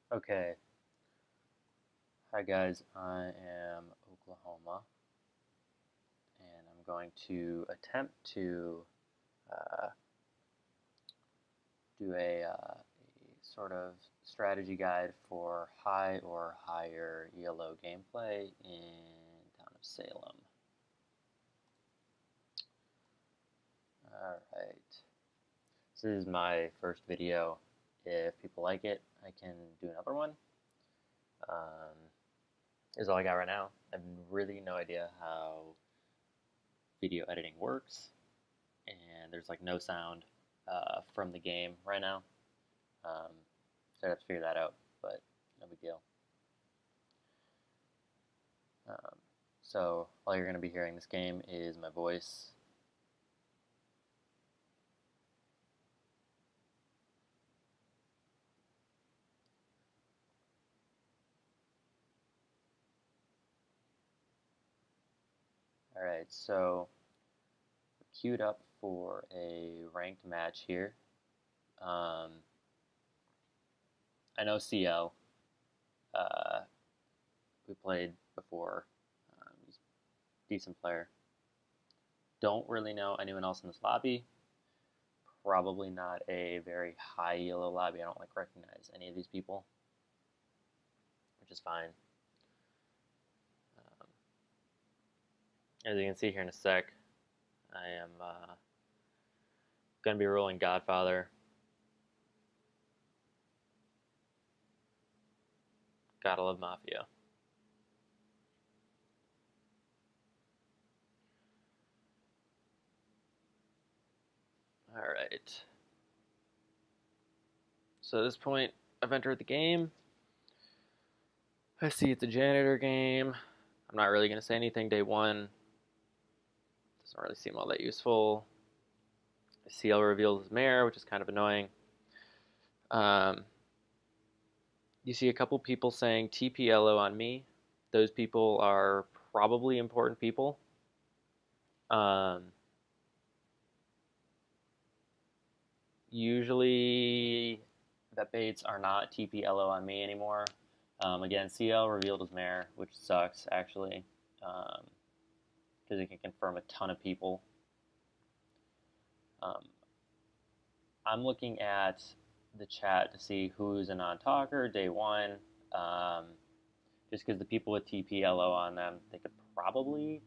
Okay, hi guys, I am Oklahoma, and I'm going to attempt to uh, do a sort of strategy guide for high or higher ELO gameplay in Town of Salem. Alright, this is my first video. If people like it, I can do another one. Is all I got right now. I have really no idea how video editing works, and there's like no sound from the game right now. So I have to figure that out, but no big deal. Um, so all you're going to be hearing this game is my voice. Alright, so queued up for a ranked match here. I know CL. Uh, we played before. He's a decent player. Don't really know anyone else in this lobby. Probably not a very high yellow lobby. I don't like recognize any of these people, which is fine. As you can see here in a sec, I am going to be rolling Godfather. Gotta love Mafia. Alright. So at this point, I've entered the game. I see it's a janitor game. I'm not really going to say anything day one. Doesn't really seem all that useful. CL reveals his mayor, which is kind of annoying. You see a couple people saying TP ElO on me. Those people are probably important people. Usually, vet baits are not TP ElO on me anymore. Again, CL revealed his mayor, which sucks actually, because it can confirm a ton of people. I'm looking at the chat to see who's a non-talker day one. Just because the people with TP ElO on them, they could probably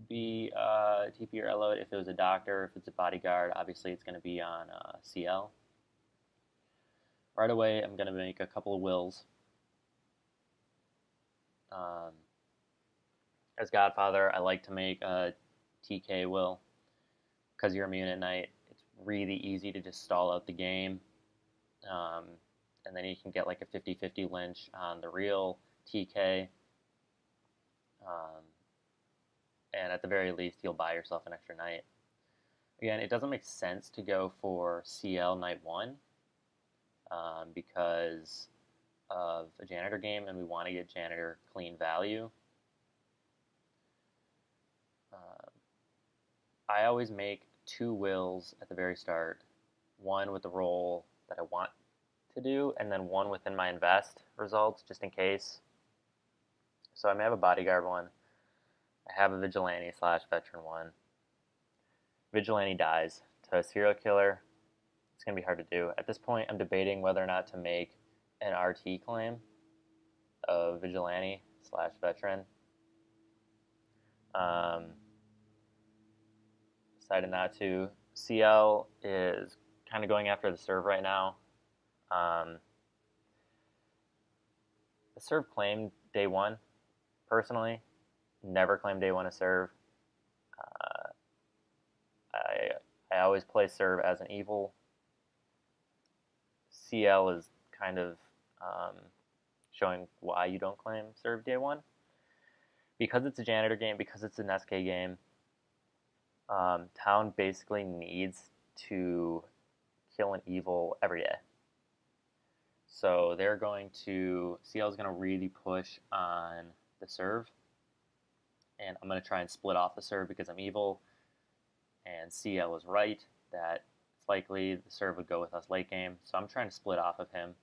be TP or ElO if it was a doctor. If it's a bodyguard, obviously it's going to be on CL. Right away, I'm going to make a couple of wills. As Godfather, I like to make a TK will because you're immune at night. It's really easy to just stall out the game. And then you can get like a 50-50 lynch on the real TK. And at the very least, you'll buy yourself an extra night. Again, it doesn't make sense to go for CL night one because of a janitor game, and we want to get janitor clean value. I always make 2 wills at the very start, one with the role that I want to do, and then one within my invest results, just in case. So I may have a bodyguard one. I have a vigilante / veteran one. Vigilante dies to a serial killer. It's going to be hard to do. At this point, I'm debating whether or not to make an RT claim of vigilante / veteran. Decided not to. CL is kind of going after the serve right now. The serve claimed day one. Personally, never claimed day one a serve. I always play serve as an evil. CL is kind of showing why you don't claim serve day one. Because it's a janitor game, because it's an SK game, Town basically needs to kill an evil every day. So they're going to, CL is going to really push on the serve. And I'm going to try and split off the serve because I'm evil. And CL is right that it's likely the serve would go with us late game. So I'm trying to split off of him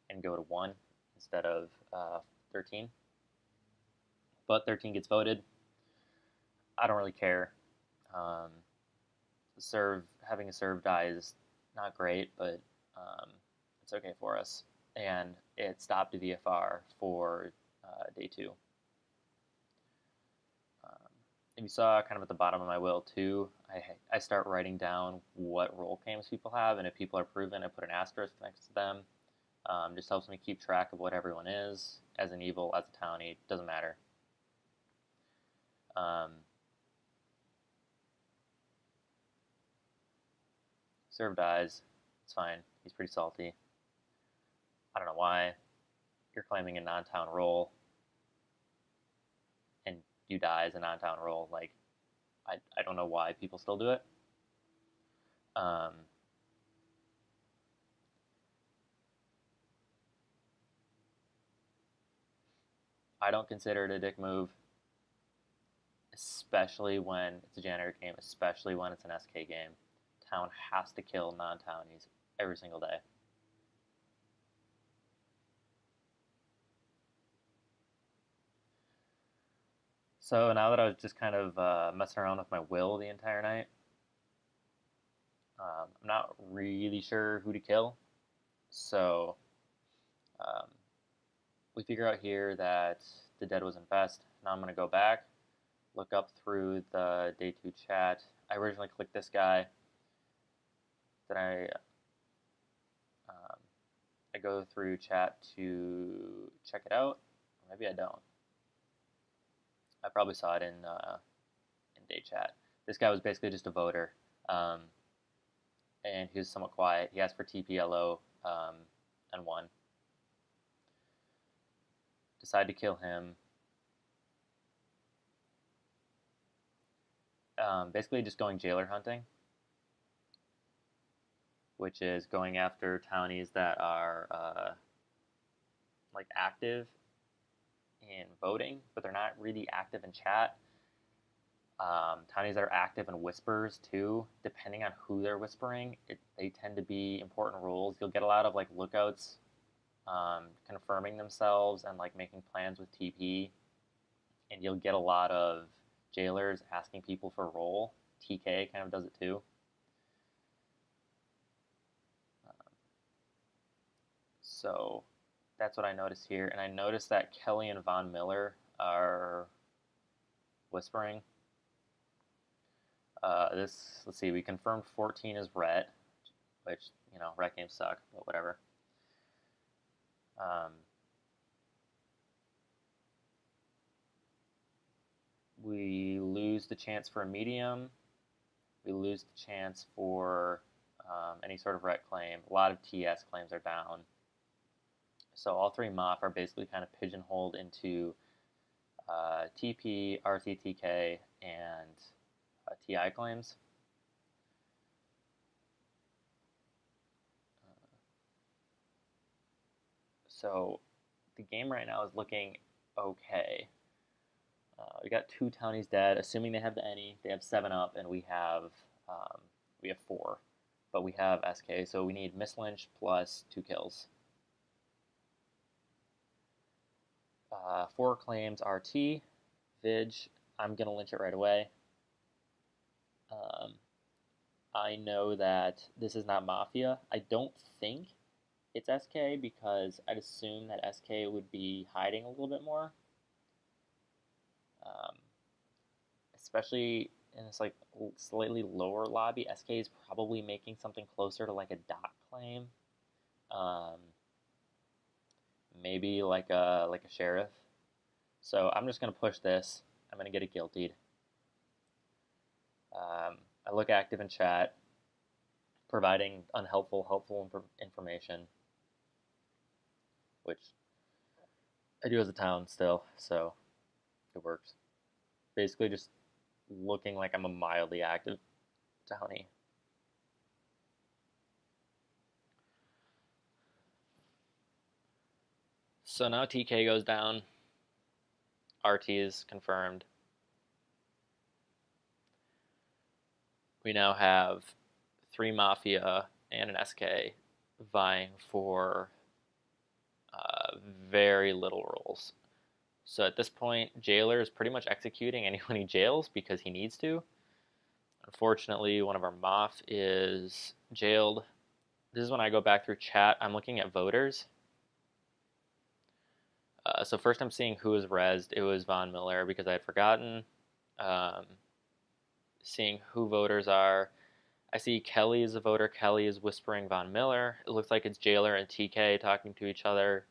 and go to 1. instead of 13. But 13 gets voted. I don't really care. Um, having a serve die is not great, but it's okay for us. And it stopped the VFR for day 2. If you saw kind of at the bottom of my will too, I start writing down what role claims people have, and if people are proven, I put an asterisk next to them. Just helps me keep track of what everyone is, as an evil, as a townie, doesn't matter. Serve dies, it's fine, he's pretty salty. I don't know why. You're claiming a non-town role, and you die as a non-town role. Like, I don't know why people still do it. I don't consider it a dick move, especially when it's a janitor game, especially when it's an SK game. Town has to kill non-townies every single day. So now that I was just kind of messing around with my will the entire night, I'm not really sure who to kill. So um, we figure out here that the dead was infest. Now I'm going to go back, look up through the day 2 chat. I originally clicked this guy. Then I go through chat to check it out. Maybe I don't. I probably saw it in day chat. This guy was basically just a voter, and he was somewhat quiet. He asked for TPLO and won. Decide to kill him. Basically just going jailer hunting, which is going after townies that are like active in voting, but they're not really active in chat. Townies that are active in whispers too, depending on who they're whispering, they tend to be important roles. You'll get a lot of like lookouts confirming themselves and like making plans with TP, and you'll get a lot of jailers asking people for role. TK kind of does it too. So that's what I noticed here, and I noticed that Kelly and Von Miller are whispering. Let's see, we confirmed 14 is Rhett, which, Rhett games suck, but whatever. We lose the chance for a medium. We lose the chance for any sort of Rhett claim. A lot of TS claims are down. So all 3 MOF are basically kind of pigeonholed into TP, RTTK, and TI claims. So the game right now is looking okay. We got 2 townies dead, assuming they have the any. They have 7 up, and we have 4, but we have SK, so we need Miss Lynch plus 2 kills. 4 claims RT, Vig. I'm gonna lynch it right away. I know that this is not Mafia. I don't think it's SK because I'd assume that SK would be hiding a little bit more. Especially in this like slightly lower lobby, SK is probably making something closer to like a dot claim. Maybe like a sheriff. So I'm just gonna push this. I'm gonna get it guiltied. I look active in chat, providing helpful information, which I do as a town still, so it works. Basically just looking like I'm a mildly active townie. So now TK goes down. RT is confirmed. We now have 3 Mafia and an SK vying for very little rolls. So at this point, Jailer is pretty much executing anyone he jails because he needs to. Unfortunately, one of our Moth is jailed. This is when I go back through chat. I'm looking at voters. So first I'm seeing who was rezzed. It was Von Miller because I had forgotten. Um, Seeing who voters are. I see Kelly is a voter. Kelly is whispering Von Miller. It looks like it's Jailer and TK talking to each other.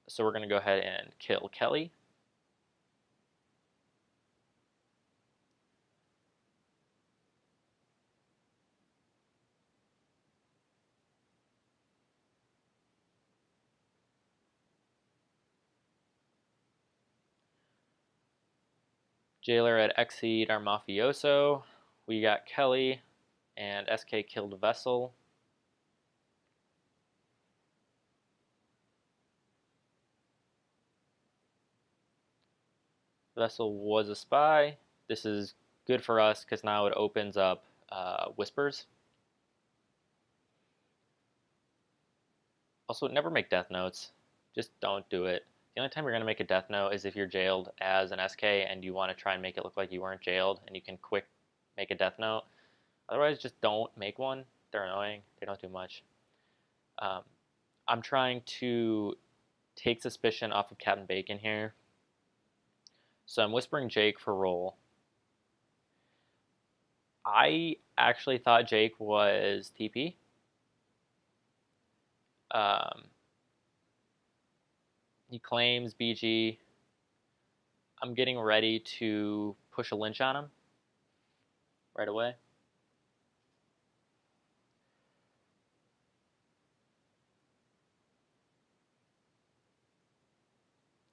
So we're going to go ahead and kill Kelly. Jailer had X'd our mafioso. We got Kelly, and SK killed Vessel. Vessel was a spy. This is good for us because now it opens up whispers. Also, never make death notes. Just don't do it. The only time you're going to make a death note is if you're jailed as an SK and you want to try and make it look like you weren't jailed and you can quick make a death note. Otherwise, just don't make one. They're annoying. They don't do much. I'm trying to take suspicion off of Captain Bacon here. So I'm whispering Jake for roll. I actually thought Jake was TP. He claims BG. I'm getting ready to push a lynch on him right away.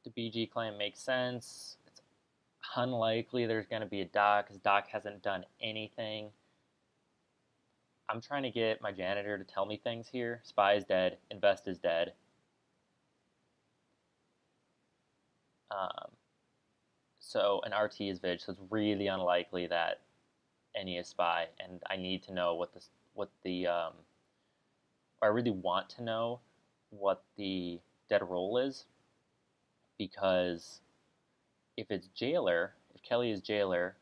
The BG claim makes sense. It's unlikely there's going to be a Doc because Doc hasn't done anything. I'm trying to get my janitor to tell me things here. Spy is dead. Invest is dead. So an RT is Vig, so it's really unlikely that any is spy, and I need to know or I really want to know what the dead roll is, because if it's Jailer, if Kelly is Jailer,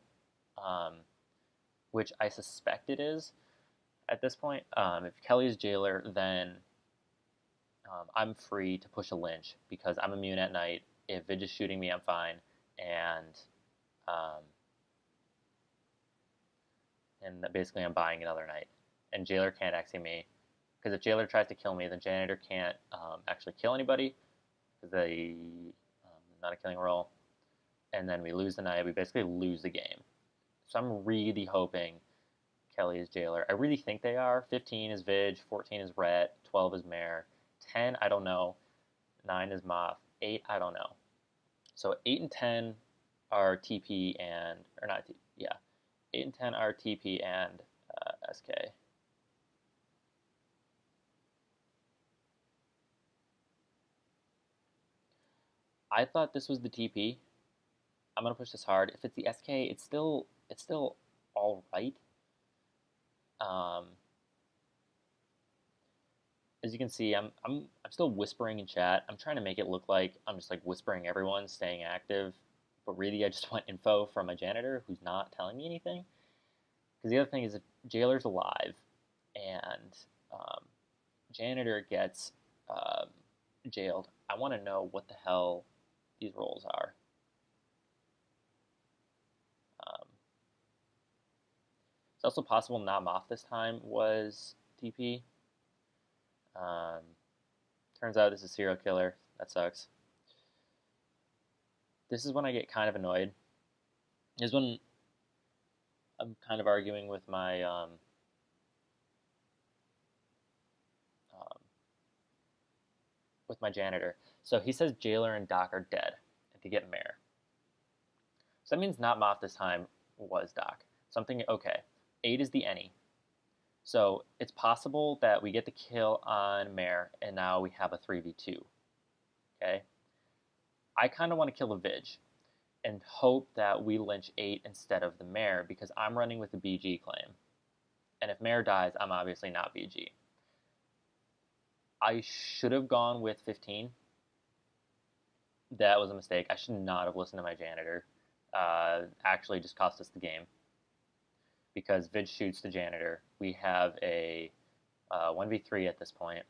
which I suspect it is at this point, if Kelly is Jailer, then I'm free to push a lynch because I'm immune at night. If Vig is shooting me, I'm fine, and basically I'm buying another night. And Jailer can't actually me, because if Jailer tries to kill me, then Janitor can't actually kill anybody because they not a killing roll, and then we lose the night. We basically lose the game. So I'm really hoping Kelly is Jailer. I really think they are. 15 is Vig, 14 is Rhett, 12 is Mare, 10 I don't know, 9 is Moth, 8 I don't know. So 8 and 10 are TP and, or not TP, yeah. 8 and 10 are TP and SK. I thought this was the TP. I'm gonna push this hard. If it's the SK, it's still all right. As you can see, I'm still whispering in chat. I'm trying to make it look like I'm just like whispering everyone, staying active, but really I just want info from a janitor who's not telling me anything. Because the other thing is, if Jailer's alive and janitor gets jailed, I want to know what the hell these roles are. It's also possible not Moth this time was TP. Turns out this is serial killer. That sucks. This is when I get kind of annoyed. This is when I'm kind of arguing with my janitor. So he says Jailer and Doc are dead, and to get Mare. So that means not Moth this time was Doc. So I'm thinking, okay, 8 is the any. So it's possible that we get the kill on Mare, and now we have a 3v2. Okay? I kind of want to kill the Vig and hope that we lynch 8 instead of the Mare, because I'm running with the BG claim. And if Mare dies, I'm obviously not BG. I should have gone with 15. That was a mistake. I should not have listened to my janitor. Actually, just cost us the game because Vid shoots the janitor. We have a 1v3 at this point.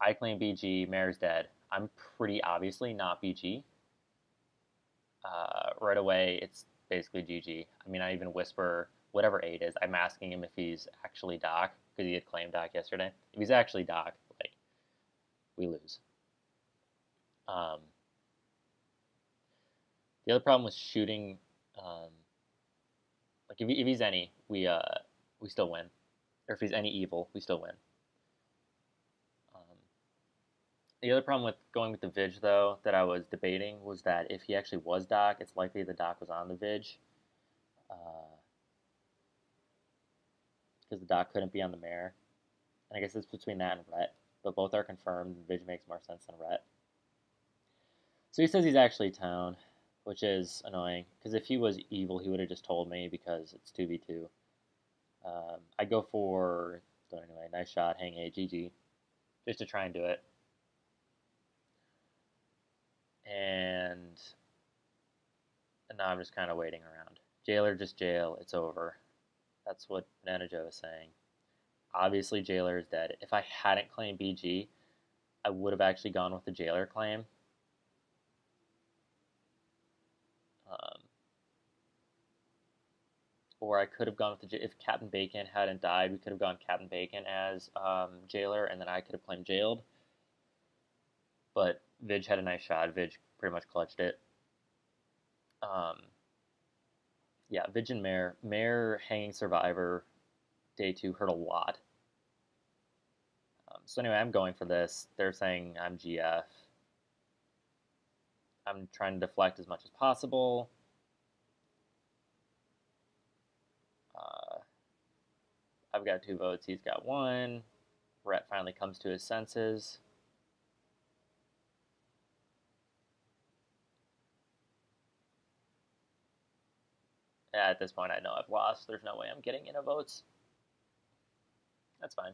I claim BG. Mare's dead. I'm pretty obviously not BG. Right away, it's basically GG. I mean, I even whisper whatever 8 is. I'm asking him if he's actually Doc because he had claimed Doc yesterday. If he's actually Doc, like, we lose. The other problem with shooting, like if he's any, we still win. Or if he's any evil, we still win. The other problem with going with the Vig, though, that I was debating was that if he actually was Doc, it's likely the Doc was on the Vig. Because the Doc couldn't be on the Mare. And I guess it's between that and Rhett. But both are confirmed. Vig makes more sense than Rhett. So he says he's actually Town, which is annoying. Because if he was evil, he would have just told me because it's 2v2. I go for, so anyway, nice shot, hang A, GG. Just to try and do it. And now I'm just kind of waiting around. Jailer, just jail. It's over. That's what Banana Joe is saying. Obviously, Jailer is dead. If I hadn't claimed BG, I would have actually gone with the Jailer claim. Or I could have gone with if Captain Bacon hadn't died, we could have gone Captain Bacon as Jailer, and then I could have claimed Jailed. But Vig had a nice shot. Vig pretty much clutched it. Yeah, Vig and Mare. Mare hanging Survivor day 2 hurt a lot. So anyway, I'm going for this. They're saying I'm GF. I'm trying to deflect as much as possible. I've got 2 votes. He's got 1. Rhett finally comes to his senses. At this point, I know I've lost. There's no way I'm getting enough votes. That's fine.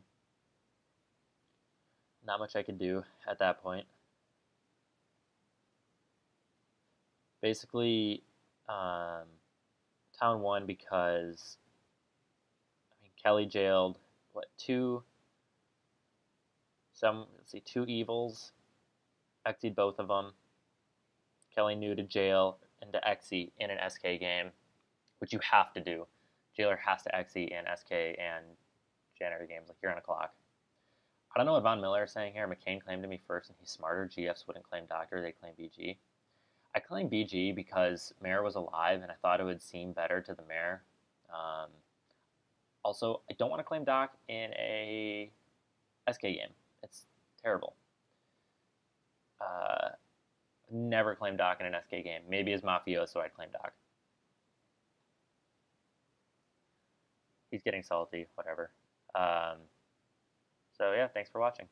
Not much I could do at that point. Basically, Town won because Kelly jailed two evils, exied both of them. Kelly knew to jail and to exi in an SK game, which you have to do. Jailer has to exi in SK and janitor games, like you're on a clock. I don't know what Von Miller is saying here. McCain claimed to me first, and he's smarter. GFs wouldn't claim Doctor; they claim BG. I claim BG because Mare was alive, and I thought it would seem better to the Mare. Also, I don't want to claim Doc in a SK game. It's terrible. Never claim Doc in an SK game. Maybe as Mafioso, I'd claim Doc. He's getting salty, whatever. So yeah, thanks for watching.